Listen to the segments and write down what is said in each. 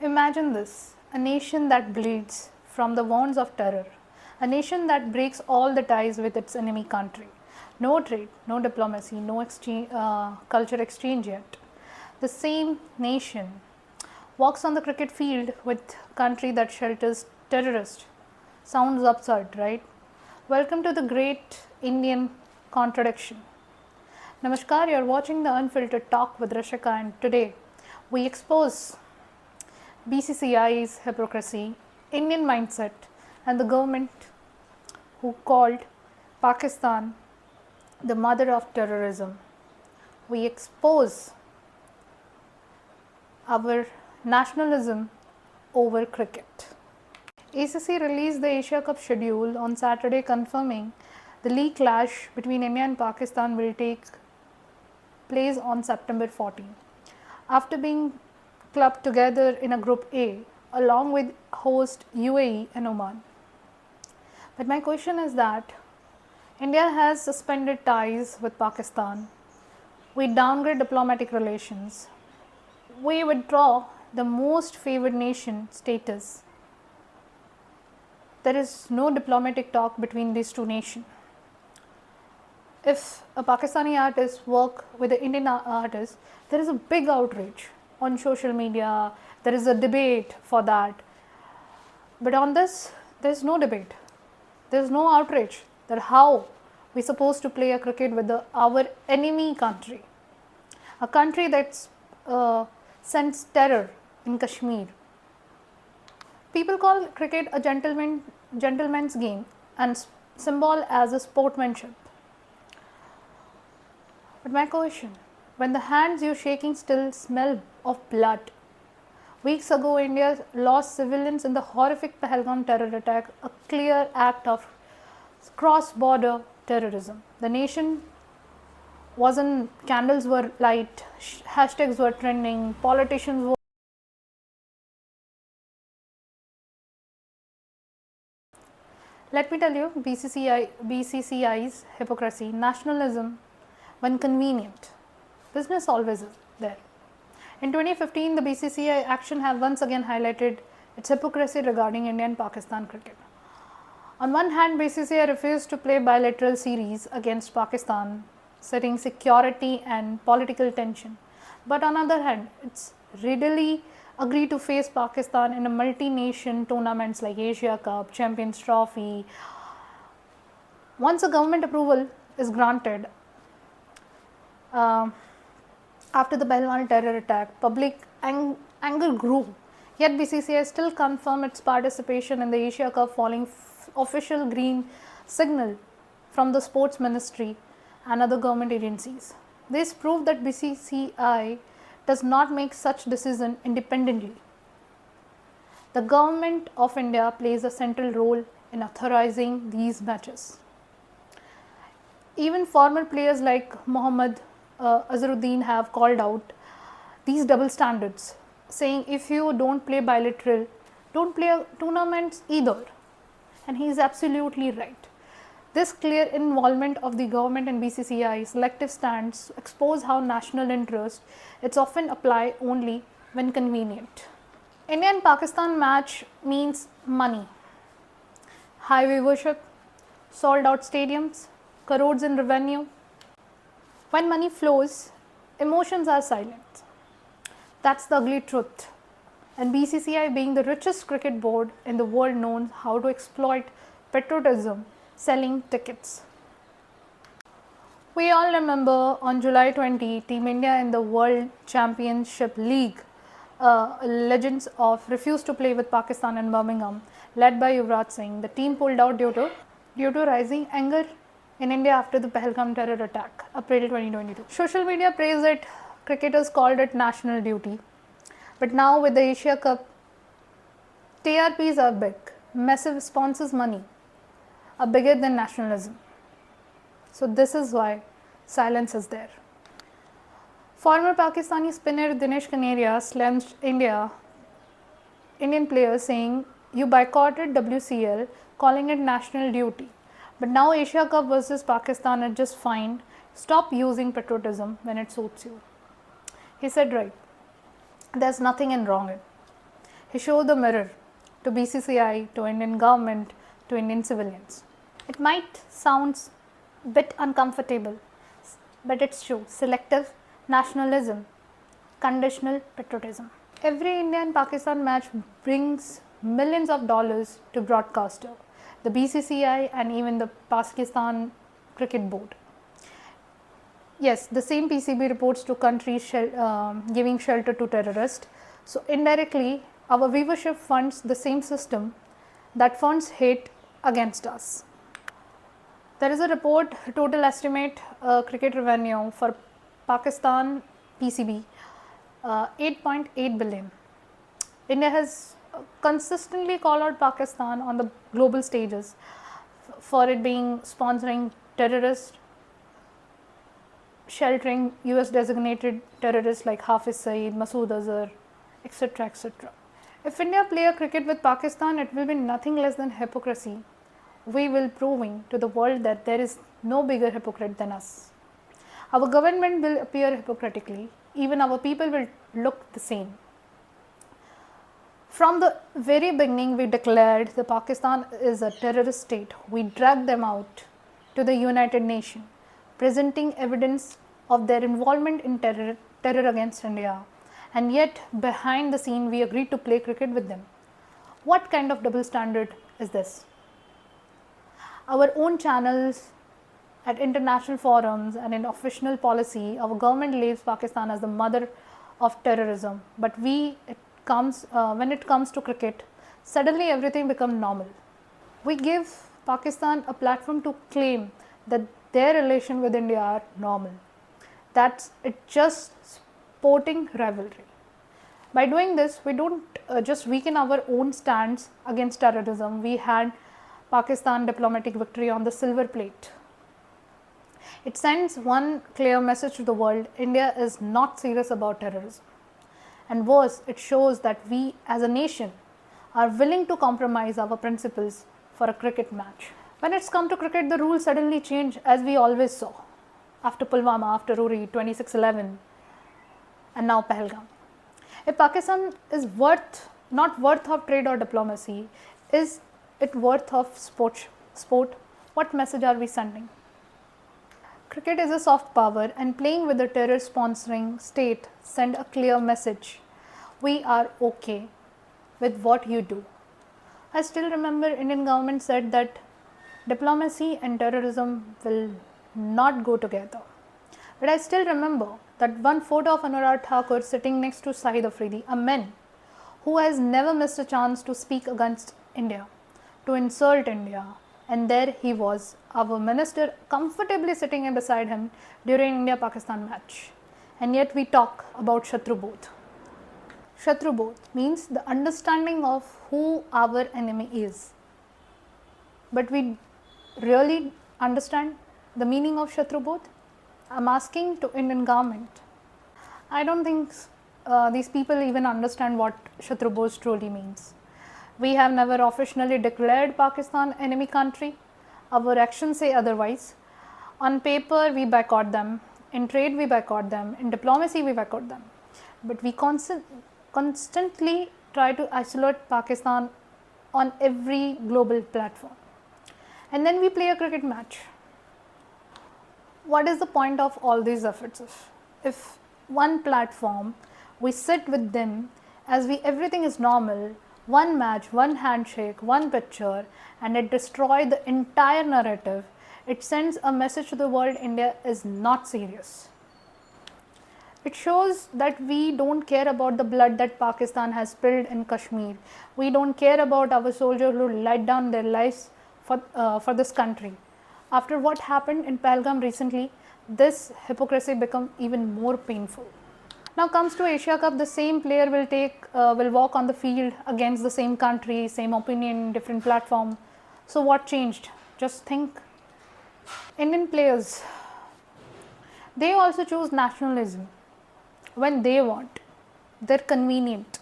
Imagine this, a nation that bleeds from the wounds of terror, a nation that breaks all the ties with its enemy country. No trade, no diplomacy, no culture exchange yet. The same nation walks on the cricket field with country that shelters terrorists. Sounds absurd, right? Welcome to the great Indian contradiction. Namaskar, you are watching the Unfiltered Talk with Rishika, and today we expose BCCI's hypocrisy, Indian mindset, and the government who called Pakistan the mother of terrorism. We expose our nationalism over cricket. ACC released the Asia Cup schedule on Saturday, confirming the league clash between India and Pakistan will take place on September 14. After being clubbed together in a Group A along with host UAE and Oman. But my question is that India has suspended ties with Pakistan. We downgrade diplomatic relations. We withdraw the most favored nation status. There is no diplomatic talk between these two nations. If a Pakistani artist work with an Indian artist, there is a big outrage on social media. There is a debate for that. But on this, there is no debate. There is no outrage that how we are supposed to play a cricket with our enemy country, a country that sends terror in Kashmir. People call cricket a gentleman's game and symbol as a sportsmanship. But my question, when the hands you're shaking still smell of blood. Weeks ago, India lost civilians in the horrific Pahalgam terror attack, a clear act of cross-border terrorism. The nation wasn't, candles were light, hashtags were trending, politicians were. Let me tell you, BCCI's hypocrisy, nationalism when convenient. Business always is there. In 2015, the BCCI action have once again highlighted its hypocrisy regarding India and Pakistan cricket. On one hand, BCCI refused to play bilateral series against Pakistan, citing security and political tension. But on the other hand, it's readily agreed to face Pakistan in a multi-nation tournaments like Asia Cup, Champions Trophy. Once a government approval is granted, after the Pahalgam terror attack, public anger grew. Yet BCCI still confirmed its participation in the Asia Cup following official green signal from the Sports Ministry and other government agencies. This proved that BCCI does not make such decisions independently. The government of India plays a central role in authorizing these matches. Even former players like Mohammad Azharuddin have called out these double standards, saying if you don't play bilateral, don't play tournaments either. And he is absolutely right. This clear involvement of the government and BCCI selective stands expose how national interest it's often apply only when convenient. India and Pakistan match means money, high viewership, sold out stadiums, crores in revenue. When money flows, emotions are silent. That's the ugly truth. And BCCI, being the richest cricket board in the world, knows how to exploit patriotism, selling tickets. We all remember on July 20, Team India in the World Championship League, legends of refused to play with Pakistan in Birmingham, led by Yuvraj Singh. The team pulled out due to rising anger in India after the Pahalgam terror attack, April 2022. Social media praised it, cricketers called it national duty. But now with the Asia Cup, TRPs are big, massive sponsors money are bigger than nationalism. So this is why silence is there. Former Pakistani spinner Dinesh Kaneria slammed Indian players, saying you boycotted WCL, calling it national duty. But now Asia Cup versus Pakistan are just fine. Stop using patriotism when it suits you. He said right. There's nothing in wrong in. He showed the mirror to BCCI, to Indian government, to Indian civilians. It might sound a bit uncomfortable, but it's true. Selective nationalism, conditional patriotism. Every India and Pakistan match brings millions of dollars to broadcaster, the BCCI and even the Pakistan Cricket Board. Yes, the same PCB reports to countries giving shelter to terrorists. So indirectly, our viewership funds the same system that funds hate against us. There is a report, total estimate cricket revenue for Pakistan PCB, 8.8 billion. India has consistently called out Pakistan on the global stages for it being sponsoring terrorists, sheltering US designated terrorists like Hafiz Saeed, Masood Azhar, etc. etc. If India play a cricket with Pakistan, it will be nothing less than hypocrisy. We will proving to the world that there is no bigger hypocrite than us. Our government will appear hypocritically, even our people will look the same. From the very beginning, we declared that Pakistan is a terrorist state. We dragged them out to the United Nations, presenting evidence of their involvement in terror against India. And yet, behind the scene, we agreed to play cricket with them. What kind of double standard is this? Our own channels, at international forums and in official policy, our government labels Pakistan as the mother of terrorism. But when it comes to cricket, suddenly everything becomes normal. We give Pakistan a platform to claim that their relation with India are normal. That's it, just sporting rivalry. By doing this, we don't just weaken our own stance against terrorism. We had Pakistan diplomatic victory on the silver plate. It sends one clear message to the world: India is not serious about terrorism. And worse, it shows that we as a nation are willing to compromise our principles for a cricket match. When it's come to cricket, the rules suddenly change, as we always saw. After Pulwama, after Uri, 26/11, and now Pahalgam. If Pakistan is not worth of trade or diplomacy, is it worth of sport? What message are we sending? Cricket is a soft power, and playing with the terror sponsoring state send a clear message. We are okay with what you do. I still remember Indian government said that diplomacy and terrorism will not go together. But I still remember that one photo of Anurag Thakur sitting next to Shahid Afridi, a man who has never missed a chance to speak against India, to insult India. And there he was, our minister, comfortably sitting beside him during India-Pakistan match. And yet we talk about Shatrubodh. Shatrubodh means the understanding of who our enemy is. But we really understand the meaning of Shatrubodh? I'm asking to Indian government. I don't think these people even understand what Shatrubodh truly means. We have never officially declared Pakistan enemy country. Our actions say otherwise. On paper, we boycott them. In trade, we boycott them. In diplomacy, we boycott them. But we constantly try to isolate Pakistan on every global platform. And then we play a cricket match. What is the point of all these efforts? If one platform, we sit with them as everything is normal, one match, one handshake, one picture, and it destroys the entire narrative. It sends a message to the world: India is not serious. It shows that we don't care about the blood that Pakistan has spilled in Kashmir. We don't care about our soldiers who laid down their lives for this country. After what happened in Pahalgam recently, this hypocrisy become even more painful. Now comes to Asia Cup, the same player will walk on the field against the same country, same opinion, different platform. So what changed? Just think. Indian players, they also choose nationalism when they want. They're convenient.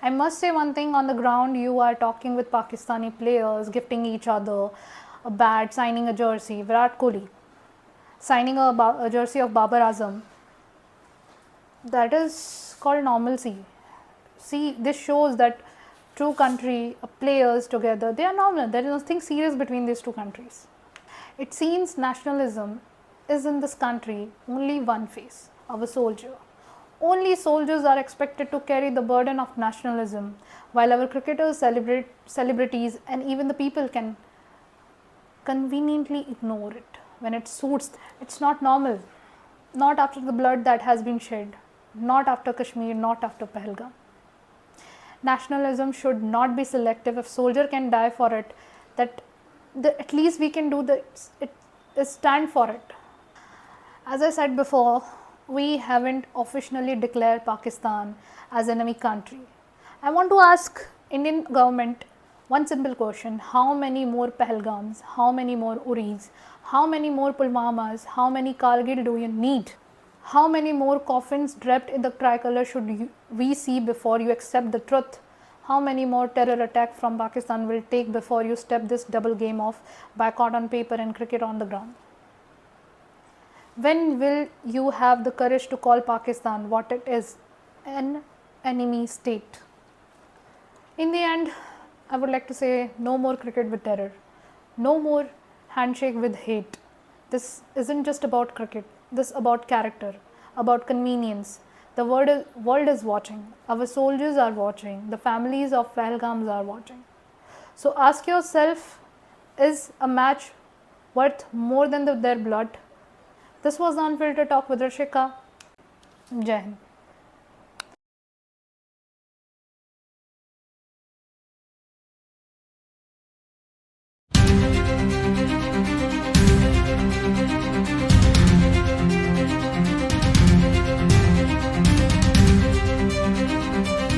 I must say one thing: on the ground, you are talking with Pakistani players, gifting each other a bat, signing a jersey. Virat Kohli signing a jersey of Babar Azam. That is called normalcy. See, this shows that two country players together, they are normal. There is nothing serious between these two countries. It seems nationalism is in this country only one face, our soldier. Only soldiers are expected to carry the burden of nationalism, while our cricketers, celebrities, and even the people can conveniently ignore it when it suits them. It's not normal. Not after the blood that has been shed. Not after Kashmir, not after Pahalgam. Nationalism should not be selective. If soldier can die for it, that at least we can do stand for it. As I said before, we haven't officially declared Pakistan as enemy country. I want to ask Indian government one simple question: how many more Pahalgams, how many more Uris, how many more Pulwamas, how many Kargil do you need? How many more coffins draped in the tricolor should we see before you accept the truth? How many more terror attacks from Pakistan will take before you step this double game of boycott on paper and cricket on the ground? When will you have the courage to call Pakistan what it is, an enemy state? In the end, I would like to say no more cricket with terror, no more handshake with hate. This isn't just about cricket, this is about character, about convenience. The world is watching, our soldiers are watching, the families of Pahalgams are watching. So ask yourself, is a match worth more than their blood? This was the Unfiltered Talk with Rishika. Jai Hind.